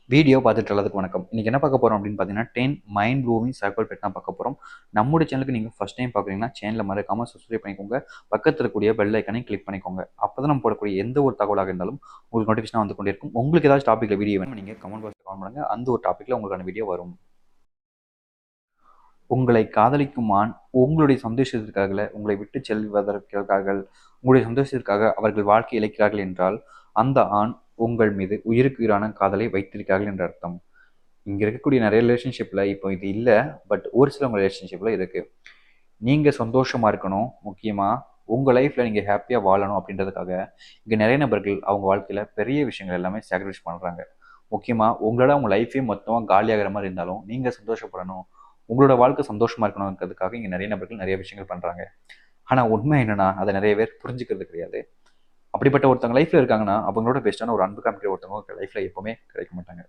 Video பார்த்துட்டு எல்லாத்துக்கும் வணக்கம். இன்னைக்கு என்ன பார்க்க போறோம் அப்படின்னு பார்த்தீங்கன்னா, 10 மைண்ட் ப்ளோவிங் சர்க்கிள் பெட் தான் பார்க்க போறோம். நம்முடைய சேனலுக்கு நீங்க ஃபர்ஸ்ட் டைம் பார்க்குறீங்கன்னா, சேனலை மறக்காம சப்ஸ்கிரைப் பண்ணிக்கோங்க. பக்கத்துல இருக்கக்கூடிய பெல் ஐக்கனையும் கிளிக் பண்ணிக்கோங்க. அப்பதான் நம்ம போடக்கூடிய எந்த ஒரு தகவலாக இருந்தாலும் உங்களுக்கு நோட்டிஃபிகேஷன் வந்து கொண்டே இருக்கும். உங்களுக்கு ஏதாச்சும் டாபிக்ல வீடியோ வேணும் நீங்க கமெண்ட் பாக்ஸ்ல கமெண்ட் பண்ணுங்க. அந்த ஒரு டாபிக்ல உங்களுக்கான வீடியோ வரும். உங்களை காதலிக்கும் ஆண் உங்களுடைய சந்தோஷத்திற்காக, உங்களை விட்டு செல்வதற்காக, உங்களுடைய சந்தோஷத்திற்காக அவர்கள் வாழ்க்கை இழக்கிறார்கள் என்றால், அந்த ஆண் உங்கள் மீது உயிருக்கு உயிரான காதலை வைத்திருக்கிறார்கள் என்ற அர்த்தம். இங்க இருக்கக்கூடிய நிறைய ரிலேஷன்ஷிப்ல இப்போ இது இல்லை, பட் ஒரு சிலவங்க ரிலேஷன்ஷிப்ல இருக்கு. நீங்க சந்தோஷமா இருக்கணும், முக்கியமா உங்க லைஃப்ல நீங்க ஹாப்பியா வாழணும் அப்படின்றதுக்காக இங்க நிறைய நபர்கள் அவங்க வாழ்க்கையில பெரிய விஷயங்கள் எல்லாமே சாக்ரிஃபைஸ் பண்றாங்க. முக்கியமா உங்களோட அவங்க லைஃபே மொத்தமா காலியாகிற மாதிரி இருந்தாலும் நீங்க சந்தோஷப்படணும், உங்களோட வாழ்க்கை சந்தோஷமா இருக்கணும்ன்றதுக்காக இங்க நிறைய நபர்கள் நிறைய விஷயங்கள் பண்றாங்க. ஆனா உண்மை என்னன்னா அதை நிறைய பேர் புரிஞ்சுக்கிறது கிடையாது. அப்படிப்பட்ட ஒருத்தவங்க லைஃப்ல இருக்காங்கன்னா அவங்களோட பெஸ்டான ஒரு அன்பு காமிக்கிற ஒருத்தவங்க லைஃப்ல எப்பவுமே கிடைக்க மாட்டாங்க.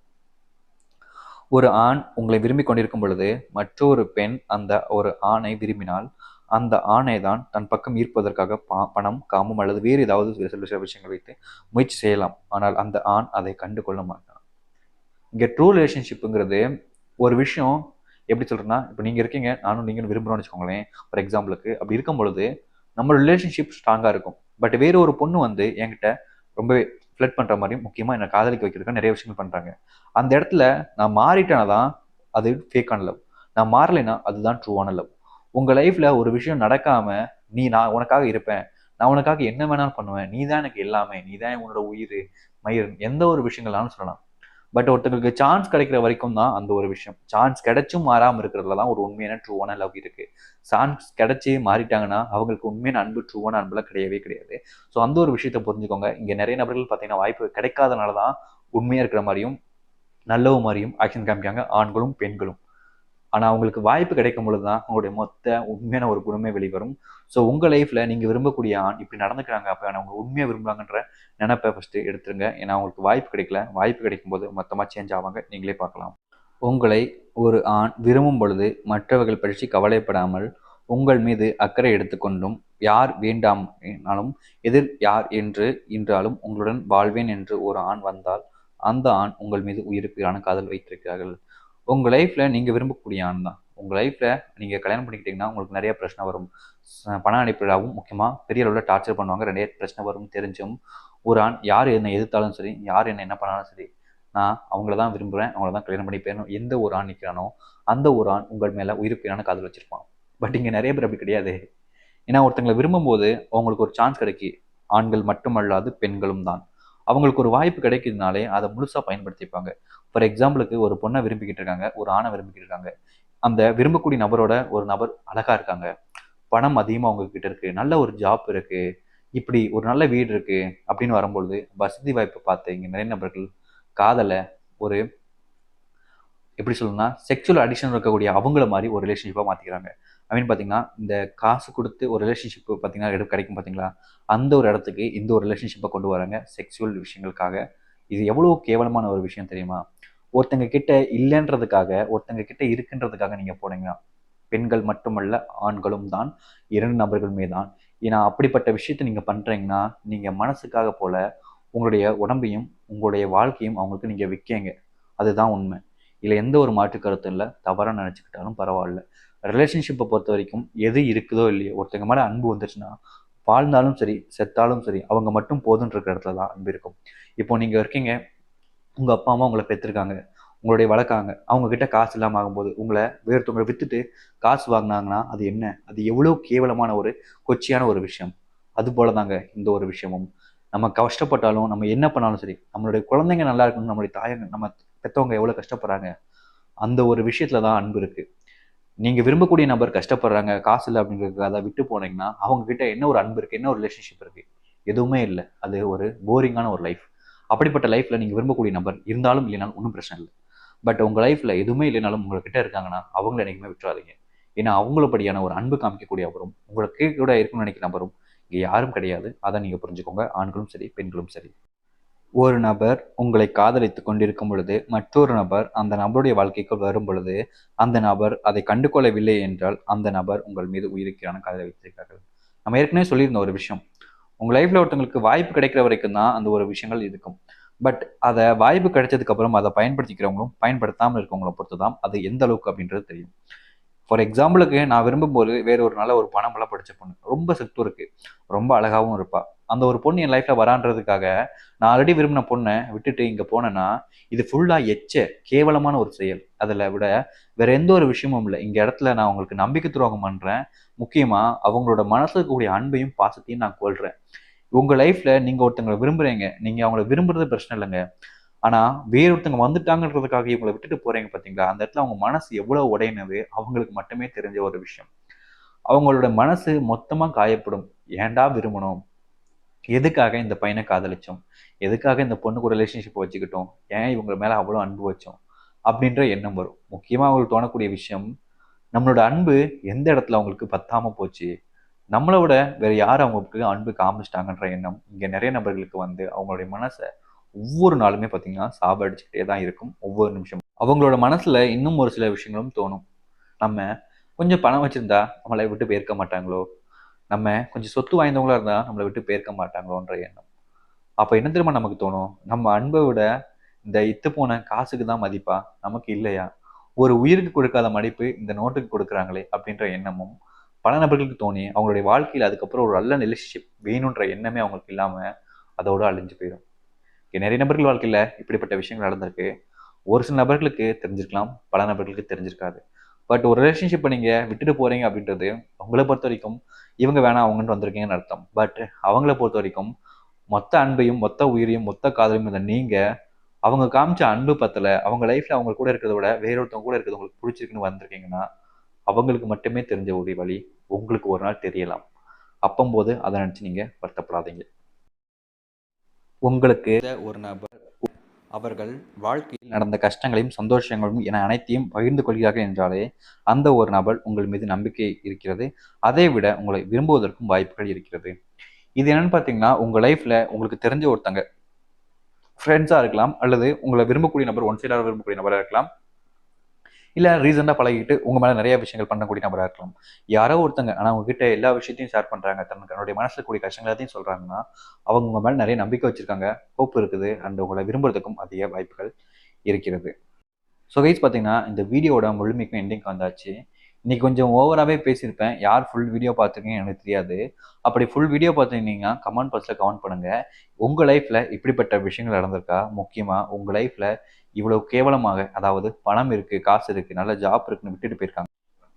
ஒரு ஆண் உங்களை விரும்பிக் கொண்டிருக்கும் பொழுது மற்றொரு பெண் அந்த ஒரு ஆணை விரும்பினால், அந்த ஆணை தான் தன் பக்கம் ஈர்ப்பதற்காக பணம், காமம் அல்லது வேறு ஏதாவது சில விஷயங்கள் வைத்து முயற்சி செய்யலாம். ஆனால் அந்த ஆண் அதை கண்டு கொள்ள மாட்டான். இங்க ட்ரூ ரிலேஷன்ஷிப்புங்கிறது ஒரு விஷயம். எப்படி சொல்றேன்னா, இப்போ நீங்க இருக்கீங்க, நானும் நீங்களும் விரும்புறோம்னு வச்சுக்கோங்களேன். ஃபார் எக்ஸாம்பிளுக்கு அப்படி இருக்கும் பொழுது நம்ம ரிலேஷன்ஷிப் ஸ்ட்ராங்கா இருக்கும். பட் வேற ஒரு பொண்ணு வந்து என்கிட்ட ரொம்பவே ஃப்ளர்ட் பண்ற மாதிரியும், முக்கியமா என்னை காதலிக்க வைக்கிறதுக்கு நிறைய விஷயங்கள் பண்றாங்க. அந்த இடத்துல நான் மாறிட்டேனா தான் அது ஃபேக்கான லவ். நான் மாறலைன்னா அதுதான் ட்ரூவான லவ். உங்க லைஃப்ல ஒரு விஷயம் நடக்காம, நான் உனக்காக இருப்பேன், நான் உனக்காக என்ன வேணாலும் பண்ணுவேன், நீ தான் எனக்கு எல்லாமே, நீ தான் உன்னோட உயிர் மயிர், எந்த ஒரு விஷயங்கள்னாலும் சொல்லலாம். பட் ஒருத்தங்களுக்கு சான்ஸ் கிடைக்கிற வரைக்கும் தான் அந்த ஒரு விஷயம். சான்ஸ் கிடைச்சும் மாறாம இருக்கிறதுல தான் ஒரு உண்மையான ட்ரூவான லவ் இருக்கு. சான்ஸ் கிடைச்சி மாறிட்டாங்கன்னா அவங்களுக்கு உண்மையான அன்பு, ட்ரூவான அன்புலாம் கிடையவே கிடையாது. ஸோ அந்த ஒரு விஷயத்தை புரிஞ்சுக்கோங்க. இங்க நிறைய நபர்கள் பார்த்தீங்கன்னா வாய்ப்பு கிடைக்காதனால தான் உண்மையா இருக்கிற மாதிரியும் நல்லவ மாதிரியும் ஆக்ஷன் காமிக்காங்க, ஆண்களும் பெண்களும். ஆனா அவங்களுக்கு வாய்ப்பு கிடைக்கும் பொழுது தான் அவங்களுடைய மொத்த உண்மையான ஒரு குணமே வெளிவரும். ஸோ உங்க லைஃப்ல நீங்க விரும்பக்கூடிய ஆண் இப்படி நடந்துக்கிறாங்க, அப்ப அவங்க உண்மையா விரும்புறாங்கன்ற நினைப்பை ஃபர்ஸ்ட் எடுத்துருங்க. ஏன்னா அவங்களுக்கு வாய்ப்பு கிடைக்கல. வாய்ப்பு கிடைக்கும் போது மொத்தமா சேஞ்ச் ஆவாங்க. நீங்களே பார்க்கலாம். உங்களை ஒரு ஆண் விரும்பும் பொழுது மற்றவர்கள் பற்றி கவலைப்படாமல் உங்கள் மீது அக்கறை எடுத்துக்கொண்டும், யார் வேண்டாம் எதிர் யார் என்று இன்றாலும் உங்களுடன் வாழ்வேன் என்று ஒரு ஆண் வந்தால், அந்த ஆண் உங்கள் மீது உயிருக்கு உயிரான காதல் வைத்திருக்கிறார்கள். உங்க லைஃப்ல நீங்க விரும்பக்கூடிய ஆண் தான். உங்க லைஃப்ல நீங்க கல்யாணம் பண்ணிக்கிட்டீங்கன்னா உங்களுக்கு நிறைய பிரச்சனை வரும். பண அனுப்பிடாவும் முக்கியமா பெரிய அளவில் டார்ச்சர் பண்ணுவாங்க. நிறைய பிரச்சனை வரும் தெரிஞ்சும் ஒரு ஆண் யார் என்னை எதிர்த்தாலும் சரி, யார் என்ன பண்ணாலும் சரி, நான் அவங்கள தான் விரும்புகிறேன், அவங்கள தான் கல்யாணம் பண்ணிப்பேன். எந்த ஒரு ஆண் நிற்கிறானோ அந்த ஒரு ஆண் உங்கள் மேலே உயிர்ப்பியான காதல் வச்சிருப்பான். பட் இங்கே நிறைய பேர் அப்படி கிடையாது. ஏன்னா ஒருத்தங்களை விரும்பும்போது அவங்களுக்கு ஒரு சான்ஸ் கிடைக்கி. ஆண்கள் மட்டுமல்லாது பெண்களும் தான். அவங்களுக்கு ஒரு வாய்ப்பு கிடைக்கிறதுனாலே அதை முழுசாக பயன்படுத்திப்பாங்க. ஃபார் எக்ஸாம்பிளுக்கு ஒரு பொண்ணை விரும்பிக்கிட்டு இருக்காங்க, ஒரு ஆணை விரும்பிக்கிட்டு இருக்காங்க. அந்த விரும்பக்கூடிய நபரோட ஒரு நபர் அழகா இருக்காங்க, பணம் அதிகமாக அவங்க கிட்ட இருக்கு, நல்ல ஒரு ஜாப் இருக்கு, இப்படி ஒரு நல்ல வீடு இருக்கு அப்படின்னு வரும்பொழுது வசதி வாய்ப்பை பார்த்து இங்கே நிறைய நபர்கள் காதலை ஒரு எப்படி சொல்லணும்னா செக்ஷுவல் அடிக்ஷன் இருக்கக்கூடிய அவங்கள மாதிரி ஒரு ரிலேஷன்ஷிப்பாக மாற்றிக்கிறாங்க. அப்படின்னு பார்த்தீங்கன்னா இந்த காசு கொடுத்து ஒரு ரிலேஷன்ஷிப் பார்த்தீங்கன்னா கிடைக்கும் பார்த்தீங்களா, அந்த ஒரு இடத்துக்கு இந்த ஒரு ரிலேஷன்ஷிப்பை கொண்டு வராங்க செக்ஷுவல் விஷயங்களுக்காக. இது எவ்வளோ கேவலமான ஒரு விஷயம் தெரியுமா? ஒருத்தங்க கிட்ட இல்லைன்றதுக்காக, ஒருத்தங்க கிட்ட இருக்குன்றதுக்காக நீங்கள் போனீங்கன்னா, பெண்கள் மட்டுமல்ல ஆண்களும் தான், 2 நபர்களுமே தான். ஏன்னா அப்படிப்பட்ட விஷயத்தை நீங்கள் பண்ணுறீங்கன்னா நீங்கள் மனசுக்காக போல உங்களுடைய உடம்பையும் உங்களுடைய வாழ்க்கையும் அவங்களுக்கு நீங்கள் விற்கீங்க. அதுதான் உண்மை. இதில் எந்த ஒரு மாற்று கருத்தும் இல்லை. தவறாக நினச்சிக்கிட்டாலும் பரவாயில்ல. ரிலேஷன்ஷிப்பை பொறுத்த வரைக்கும் எது இருக்குதோ இல்லையோ, ஒருத்தங்க மேலே அன்பு வந்துச்சுன்னா வாழ்ந்தாலும் சரி செத்தாலும் சரி அவங்க மட்டும் போதுன்ற இருக்கிற இடத்துல தான் அன்பு இருக்கும். இப்போ நீங்கள் இருக்கீங்க, உங்கள் அப்பா அம்மா உங்களை பெற்றிருக்காங்க, உங்களுடைய வளர்க்காங்க, அவங்க கிட்ட காசு இல்லாமல் ஆகும்போது உங்களை வேறுத்தவங்களை விற்றுட்டு காசு வாங்கினாங்கன்னா அது என்ன, அது எவ்வளோ கேவலமான ஒரு கொச்சியான ஒரு விஷயம். அது போல தாங்க இந்த ஒரு விஷயமும். நம்ம கஷ்டப்பட்டாலும் நம்ம என்ன பண்ணாலும் சரி, நம்மளுடைய குழந்தைங்க நல்லா இருக்கணும், நம்மளுடைய தாயங்க நம்ம பெற்றவங்க எவ்வளோ கஷ்டப்படுறாங்க, அந்த ஒரு விஷயத்துல தான் அன்பு இருக்கு. நீங்க விரும்பக்கூடிய நபர் கஷ்டப்படுறாங்க, காசு இல்லை அப்படிங்கிறதுக்காக அதை விட்டு போனீங்கன்னா அவங்க கிட்ட என்ன ஒரு அன்பு இருக்கு, என்ன ஒரு ரிலேஷன்ஷிப் இருக்கு? எதுவுமே இல்லை. அது ஒரு போரிங்கான ஒரு லைஃப். அப்படிப்பட்ட லைஃப்ல நீங்க விரும்பக்கூடிய நபர் இருந்தாலும் இல்லைனாலும் ஒன்றும் பிரச்சனை இல்லை. பட் உங்க லைஃப்ல எதுவுமே இல்லைனாலும் உங்ககிட்ட இருக்காங்கன்னா அவங்கள என்னைக்குமே விட்டுறாதீங்க. ஏன்னா அவங்களபடியான ஒரு அன்பு காமிக்கக்கூடிய நபரும் உங்களுக்கு கூட இருக்கணும்னு நினைக்கிற நபரும் இங்க யாரும் கிடையாது. அதை நீங்க புரிஞ்சுக்கோங்க. ஆண்களும் சரி பெண்களும் சரி. ஒரு நபர் உங்களை காதலித்துக் கொண்டிருக்கும் பொழுது மற்றொரு நபர் அந்த நபருடைய வாழ்க்கைக்குள் வரும் பொழுது அந்த நபர் அதை கண்டுகொள்ளவில்லை என்றால் அந்த நபர் உங்கள் மீது உயிருக்கான காதலை வைத்திருக்கிறார்கள். நம்ம ஏற்கனவே சொல்லியிருந்த ஒரு விஷயம், உங்க லைஃப்ல ஒருத்தவங்களுக்கு வாய்ப்பு கிடைக்கிற வரைக்கும் தான் அந்த ஒரு விஷயங்கள் இருக்கும். பட் அதை வாய்ப்பு கிடைச்சதுக்கு அப்புறம் அதை பயன்படுத்திக்கிறவங்களும் பயன்படுத்தாமல் இருக்கவங்கள பொறுத்து தான் அது எந்த அளவுக்கு அப்படின்றது தெரியும். ஃபார் எக்ஸாம்பிளுக்கு நான் விரும்பும்போது வேற ஒரு நல்ல ஒரு பணமெல்லாம் படிச்ச பொண்ணு ரொம்ப செக்டும் இருக்கு, ரொம்ப அழகாவும் இருப்பா. அந்த ஒரு பொண்ணு என் லைஃப்ல வரான்றதுக்காக நான் ஆல்ரெடி விரும்பின பொண்ணை விட்டுட்டு இங்க போனேன்னா இது ஃபுல்லா கேவலமான ஒரு செயல். அதில் விட வேற எந்த ஒரு விஷயமும் இல்லை. இங்க இடத்துல நான் உங்களுக்கு நம்பிக்கை துரோகம் பண்றேன். முக்கியமா அவங்களோட மனசுல இருக்கக்கூடிய அன்பையும் பாசத்தையும் நான் கொள்றேன். உங்க லைஃப்ல நீங்க ஒருத்தங்களை விரும்புறீங்க, நீங்க அவங்கள விரும்புறது பிரச்சனை இல்லைங்க. ஆனா வேறொருத்தங்க வந்துட்டாங்கன்றதுக்காக இவங்களை விட்டுட்டு போறீங்க பாத்தீங்களா, அந்த இடத்துல அவங்க மனசு எவ்வளவு உடையினது அவங்களுக்கு மட்டுமே தெரிஞ்ச ஒரு விஷயம். அவங்களோட மனசு மொத்தமா காயப்படும். ஏன்டா விரும்பணும், எதுக்காக இந்த பையனை காதலிச்சோம், எதுக்காக இந்த பொண்ணு கூட ரிலேஷன்ஷிப் வச்சுக்கிட்டோம், ஏன் இவங்க மேல அவ்வளவு அன்பு வச்சோம் அப்படின்ற எண்ணம் வரும். முக்கியமா அவங்களுக்கு தோணக்கூடிய விஷயம், நம்மளோட அன்பு எந்த இடத்துல அவங்களுக்கு பத்தாம போச்சு, நம்மளை விட வேற யார் அவங்களுக்கு அன்பு காமிச்சிட்டாங்கன்ற எண்ணம் இங்க நிறைய நபர்களுக்கு வந்து அவங்களுடைய மனசை ஒவ்வொரு நாளுமே பார்த்தீங்கன்னா சாபடிச்சுக்கிட்டே தான் இருக்கும். ஒவ்வொரு நிமிஷம் அவங்களோட மனசுல இன்னும் ஒரு சில விஷயங்களும் தோணும். நம்ம கொஞ்சம் பணம் வச்சிருந்தா நம்மளை விட்டு போயிருக்க மாட்டாங்களோ, நம்ம கொஞ்சம் சொத்து வாய்ந்தவங்களா இருந்தா நம்மளை விட்டு போயிருக்க மாட்டாங்களோன்ற எண்ணம். அப்ப என்ன தெரியுமா நமக்கு தோணும், நம்ம அன்பை விட இந்த இத்து போன காசுக்கு தான் மதிப்பா, நமக்கு இல்லையா, ஒரு உயிருக்கு கொடுக்காத மதிப்பு இந்த நோட்டுக்கு கொடுக்குறாங்களே அப்படின்ற எண்ணமும் பல நபர்களுக்கு தோணி அவங்களுடைய வாழ்க்கையில் அதுக்கப்புறம் ஒரு நல்ல ரிலேஷன்ஷிப் வேணுன்ற எண்ணமே அவங்களுக்கு இல்லாம அதோட அழிஞ்சு போயிடும். நிறைய நபர்கள் வாழ்க்கையில இப்படிப்பட்ட விஷயங்கள் நடந்திருக்கு. ஒரு சில நபர்களுக்கு தெரிஞ்சிருக்கலாம், பல நபர்களுக்கு தெரிஞ்சிருக்காது. பட் ஒரு ரிலேஷன்ஷிப்பை நீங்க விட்டுட்டு போறீங்க அப்படின்றது உங்களை பொறுத்த வரைக்கும் இவங்க வேணாம் அவங்கன்ட்டு வந்திருக்கீங்கன்னு அர்த்தம். பட் அவங்கள பொறுத்த வரைக்கும் மொத்த அன்பையும் மொத்த உயிரையும் மொத்த காதலையும் இந்த நீங்க அவங்க காமிச்ச அன்பு பத்தல, அவங்க லைஃப்ல அவங்க கூட இருக்கிறத விட வேறொருத்தவங்க கூட இருக்கிறது உங்களுக்கு பிடிச்சிருக்குன்னு வந்திருக்கீங்கன்னா அவங்களுக்கு மட்டுமே தெரிஞ்ச ஒரு வழி உங்களுக்கு ஒரு நாள் தெரியலாம். அப்பம்போது அதை நினைச்சு நீங்க வருத்தப்படாதீங்க. உங்களுக்கு ஒரு நபர் அவர்கள் வாழ்க்கையில் நடந்த கஷ்டங்களையும் சந்தோஷங்களையும் என அனைத்தையும் பகிர்ந்து கொள்கிறார்கள் என்றாலே அந்த ஒரு நபர் உங்கள் மீது நம்பிக்கை இருக்கிறது. அதை விட உங்களை விரும்புவதற்கும் வாய்ப்புகள் இருக்கிறது. இது என்னன்னு பார்த்தீங்கன்னா, உங்க லைஃப்ல உங்களுக்கு தெரிஞ்ச ஒருத்தங்க ஃப்ரெண்ட்ஸாக இருக்கலாம், அல்லது உங்களை விரும்பக்கூடிய நபர் ஒன் சைடாக விரும்பக்கூடிய நபராக இருக்கலாம், இல்லை ரீசெண்டாக பழகிட்டு உங்கள் மேலே நிறைய விஷயங்கள் பண்ணக்கூடிய நபராக இருக்கலாம். யாரோ ஒருத்தங்க ஆனால் உங்ககிட்ட எல்லா விஷயத்தையும் ஷேர் பண்ணுறாங்க, தன்னுடைய மனசில் கூடிய கஷ்டங்கள் எல்லாத்தையும் சொல்கிறாங்கன்னா அவங்க உங்கள் மேலே நிறைய நம்பிக்கை வச்சுருக்காங்க, ஹோப் இருக்குது, அண்ட் உங்களை விரும்புறதுக்கும் அதிக வாய்ப்புகள் இருக்கிறது. ஸோ கைஸ் பார்த்தீங்கன்னா இந்த வீடியோட முழுமைக்கும் எண்டிங் வந்தாச்சு. இன்னைக்கு கொஞ்சம் ஓவராகவே பேசியிருப்பேன். யார் ஃபுல் வீடியோ பார்த்துருக்கீங்கன்னு எனக்கு தெரியாது. அப்படி ஃபுல் வீடியோ பார்த்துருந்தீங்கன்னா கமெண்ட் பாக்ஸில் கமெண்ட் பண்ணுங்கள். உங்கள் லைஃப்பில் இப்படிப்பட்ட விஷயங்கள் நடந்திருக்கா? முக்கியமாக உங்கள் லைஃப்பில் இவ்வளோ கேவலமாக, அதாவது பணம் இருக்குது, காசு இருக்குது, நல்ல ஜாப் இருக்குன்னு விட்டுட்டு போயிருக்காங்க,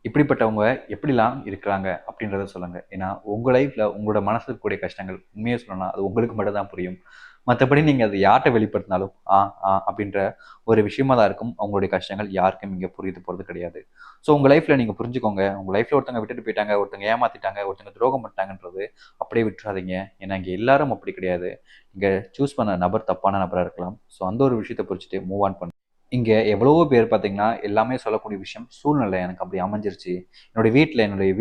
இப்படிப்பட்டவங்க எப்படிலாம் இருக்கிறாங்க அப்படின்றத சொல்லுங்கள். ஏன்னா உங்கள் லைஃப்பில் உங்களோட மனசுல இருக்கக்கூடிய கஷ்டங்கள் உண்மையாக சொல்லணும்னா அது உங்களுக்கு மட்டும் தான் புரியும். மற்றபடி நீங்கள் அதை யார்கிட்ட வெளிப்படுத்தினாலும் அப்படின்ற ஒரு விஷயமா தான் இருக்கும். அவங்களுடைய கஷ்டங்கள் யாருக்கும் இங்கே புரியுது போகிறது கிடையாது. ஸோ உங்கள் லைஃப்பில் நீங்கள் புரிஞ்சுக்கோங்க. உங்கள் லைஃப்பில் ஒருத்தங்க விட்டுட்டு போயிட்டாங்க, ஒருத்தங்க ஏமாற்றிட்டாங்க, ஒருத்தங்க துரோகம் பண்ணிட்டாங்கன்றது அப்படியே விட்டுறாதீங்க. ஏன்னா இங்கே எல்லாரும் அப்படி கிடையாது. இங்கே சூஸ் பண்ண நபர் தப்பான நபராக இருக்கலாம். ஸோ அந்த ஒரு விஷயத்தை புரிச்சுட்டு மூவ் ஆன் பண்ணு. இங்கே எவ்வளவோ பேர் பார்த்தீங்கன்னா எல்லாமே சொல்லக்கூடிய விஷயம் சூழ்நிலை எனக்கு அப்படி அமைஞ்சிருச்சு, என்னுடைய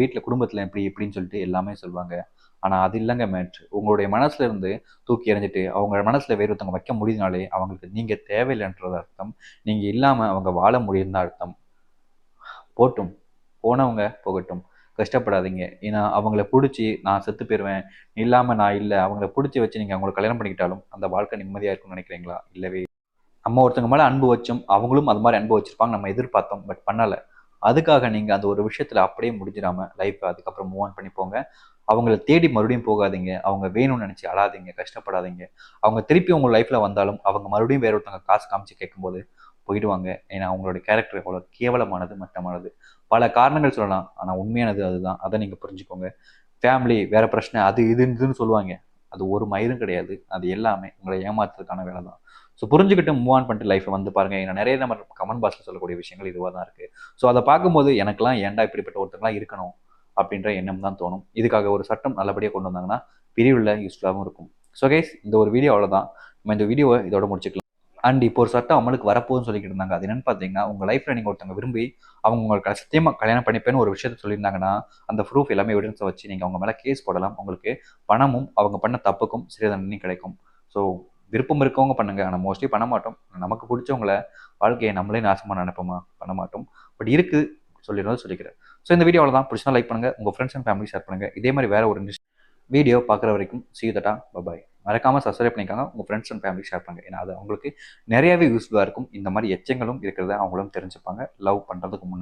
வீட்டில் குடும்பத்தில் இப்படி இப்படின்னு சொல்லிட்டு எல்லாமே சொல்லுவாங்க. ஆனால் அது இல்லைங்க மேட்ரு. உங்களுடைய மனசுல இருந்து தூக்கி எறிஞ்சிட்டு அவங்க மனசில் வேறு ஒருத்தவங்க வைக்க முடியுதுனாலே அவங்களுக்கு நீங்கள் தேவையில்லைன்றது அர்த்தம். நீங்கள் இல்லாமல் அவங்க வாழ முடியுதுன்னு அர்த்தம். போட்டும், போனவங்க போகட்டும், கஷ்டப்படாதீங்க. ஏன்னா அவங்கள பிடிச்சி நான் செத்து போயிடுவேன், இல்லாமல் நான் இல்லை, அவங்கள பிடிச்சி வச்சு நீங்கள் அவங்கள கல்யாணம் பண்ணிக்கிட்டாலும் அந்த வாழ்க்கை நிம்மதியாக இருக்கும்னு நினைக்கிறீங்களா? இல்லவே. நம்ம ஒருத்தங்க மேலே அன்பு வச்சோம், அவங்களும் அது மாதிரி அன்பு வச்சிருப்பாங்க, நம்ம எதிர்பார்த்தோம், பட் பண்ணலை. அதுக்காக நீங்கள் அந்த ஒரு விஷயத்தில் அப்படியே முடிஞ்சிடாம லைஃப்பை அதுக்கப்புறம் மூவ் ஆன் பண்ணி போங்க. அவங்கள தேடி மறுபடியும் போகாதீங்க, அவங்க வேணும்னு நினச்சி அழாதீங்க, கஷ்டப்படாதீங்க. அவங்க திருப்பி உங்கள் லைஃப்பில் வந்தாலும் அவங்க மறுபடியும் வேற ஒருத்தவங்க காசு காமிச்சு கேட்கும்போது போயிடுவாங்க. ஏன்னா அவங்களோட கேரக்டர் அவ்வளோ கேவலமானது, மட்டமானது. பல காரணங்கள் சொல்லலாம், ஆனால் உண்மையானது அதுதான். அதை நீங்கள் புரிஞ்சுக்கோங்க. ஃபேமிலி வேற பிரச்சனை, அது இதுன்னு சொல்லுவாங்க, அது ஒரு மயிரும் கிடையாது. அது எல்லாமே உங்களை ஏமாத்துறதுக்கான வேலை தான். ஸோ புரிஞ்சுக்கிட்டு மூவ் ஆன் பண்ணிட்டு லைஃப்பை வந்து பாருங்க. ஏன்னா நிறைய நம்ம கமெண்ட் பாக்ஸில் சொல்லக்கூடிய விஷயங்கள் இதுவாக தான் இருக்குது. ஸோ அதை பார்க்கும்போது எனக்கெல்லாம் ஏன்டா இப்படிப்பட்ட ஒருத்தங்களாம் இருக்கணும் அப்படின்ற எண்ணம் தான் தோணும். இதுக்காக ஒரு சட்டம் நல்லபடியாக கொண்டு வந்தாங்கன்னா பிரிவில் யூஸ்ஃபுல்லாகவும் இருக்கும். ஸோ கைஸ் இந்த ஒரு வீடியோ அவ்வளோதான். நம்ம இந்த வீடியோவை இதோட முடிச்சுக்கலாம். அண்ட் இப்போ ஒரு சட்டம் அமலுக்கு வரப்போகுதுன்னு சொல்லிக்கிட்டு இருந்தாங்க. அது என்னன்னு பார்த்தீங்கன்னா, உங்கள் லைஃப்பில் நீங்கள் ஒருத்தவங்க விரும்பி அவங்க உங்களுக்கு சத்தியமாக கல்யாணம் பண்ணிப்பேன்னு ஒரு விஷயத்த சொல்லியிருந்தாங்கன்னா அந்த ப்ரூஃப் எல்லாமே எவிடன்ஸை வச்சு நீங்கள் அவங்க மேலே கேஸ் போடலாம். உங்களுக்கு பணமும் அவங்க பண்ண தப்புக்கும் சிறிய தண்டனையும் கிடைக்கும். ஸோ விருப்பம் இருக்கவங்க பண்ணுங்க. ஆனால் மோஸ்ட்லி பண்ண மாட்டோம். நமக்கு பிடிச்சவங்கள வாழ்க்கையை நம்மளே நாசமாக நினைப்போமா? பண்ண மாட்டோம். பட் இருக்குது, சொல்லிக்கிறேன். ஸோ இந்த வீடியோ அவ்வளோதான். பிடிச்சா லைக் பண்ணுங்கள், உங்கள் ஃப்ரெண்ட்ஸ் அண்ட் ஃபேமிலி ஷேர் பண்ணுங்கள். இதே மாதிரி வேறு ஒரு வீடியோ பார்க்குற வரைக்கும் see you, tata, bye bye. மறக்காமல் சப்ஸ்கிரைப் பண்ணிக்காங்க. உங்கள் ஃப்ரெண்ட்ஸ் அண்ட் ஃபேமிலி ஷேர் பண்ணுங்கள். ஏன்னா அது அவங்களுக்கு நிறையவே யூஸ்ஃபுல்லாக இருக்கும். இந்த மாதிரி எச்சங்களும் இருக்கிறத அவங்களும் தெரிஞ்சுப்பாங்க லவ் பண்ணுறதுக்கு முன்னாடி.